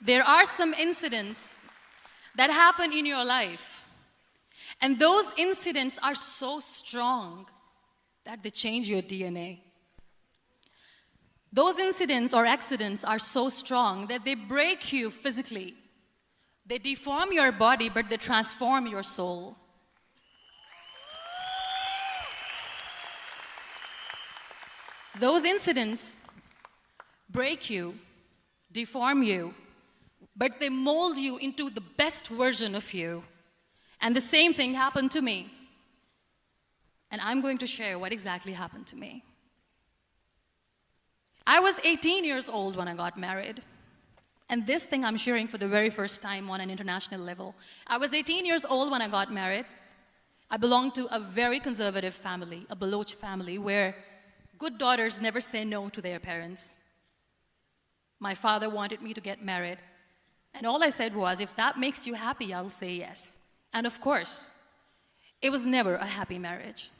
There are some incidents that happen in your life, and those incidents are so strong that they change your DNA. Those incidents or accidents are so strong that they break you physically. They deform your body, but they transform your soul. Those incidents break you, deform you, but they mold you into the best version of you. And the same thing happened to me. And I'm going to share what exactly happened to me. I was 18 years old when I got married. And this thing I'm sharing for the very first time on an international level. I was 18 years old when I got married. I belonged to a very conservative family, a Baloch family, where good daughters never say no to their parents. My father wanted me to get married. And all I said was, if that makes you happy, I'll say yes. And of course, it was never a happy marriage.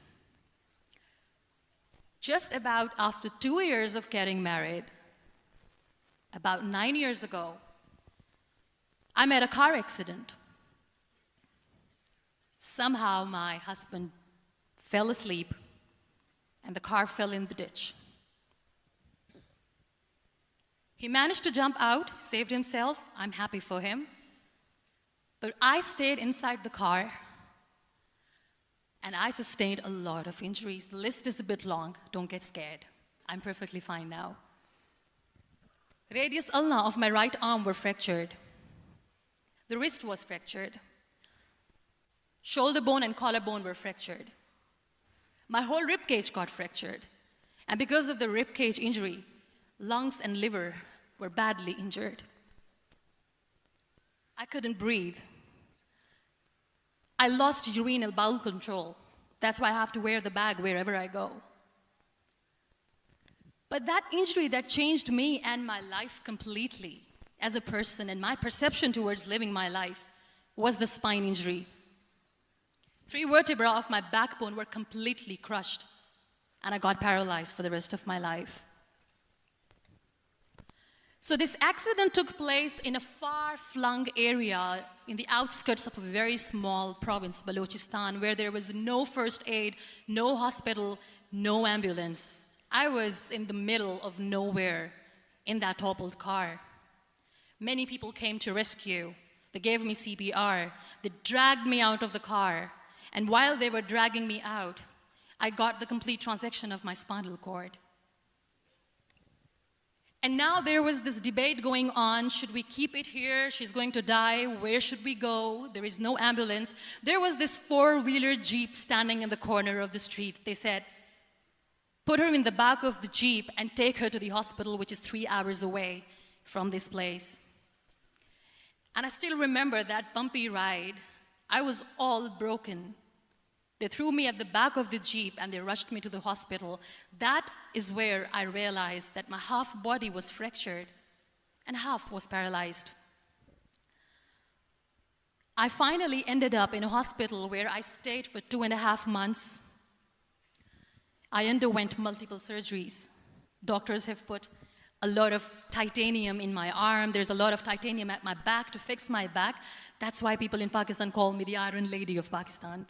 Just about after 2 years of getting married, about 9 years ago, I met a car accident. Somehow my husband fell asleep and the car fell in the ditch. He managed to jump out, saved himself. I'm happy for him. But I stayed inside the car and I sustained a lot of injuries. The list is a bit long. Don't get scared. I'm perfectly fine now. Radius ulna of my right arm were fractured. The wrist was fractured. Shoulder bone and collarbone were fractured. My whole rib cage got fractured. And because of the rib cage injury, lungs and liver were badly injured. I couldn't breathe. I lost urinary bowel control. That's why I have to wear the bag wherever I go. But that injury that changed me and my life completely as a person and my perception towards living my life was the spine injury. 3 vertebrae of my backbone were completely crushed, and I got paralyzed for the rest of my life. So this accident took place in a far-flung area in the outskirts of a very small province, Balochistan, where there was no first aid, no hospital, no ambulance. I was in the middle of nowhere in that toppled car. Many people came to rescue. They gave me CPR. They dragged me out of the car. And while they were dragging me out, I got the complete transection of my spinal cord. And now there was this debate going on. Should we keep it here? She's going to die. Where should we go? There is no ambulance. There was this 4-wheeler Jeep standing in the corner of the street. They said, put her in the back of the Jeep and take her to the hospital, which is 3 hours away from this place. And I still remember that bumpy ride. I was all broken. They threw me at the back of the Jeep and they rushed me to the hospital. That is where I realized that my half body was fractured and half was paralyzed. I finally ended up in a hospital where I stayed for 2.5 months. I underwent multiple surgeries. Doctors have put a lot of titanium in my arm. There's a lot of titanium at my back to fix my back. That's why people in Pakistan call me the Iron Lady of Pakistan.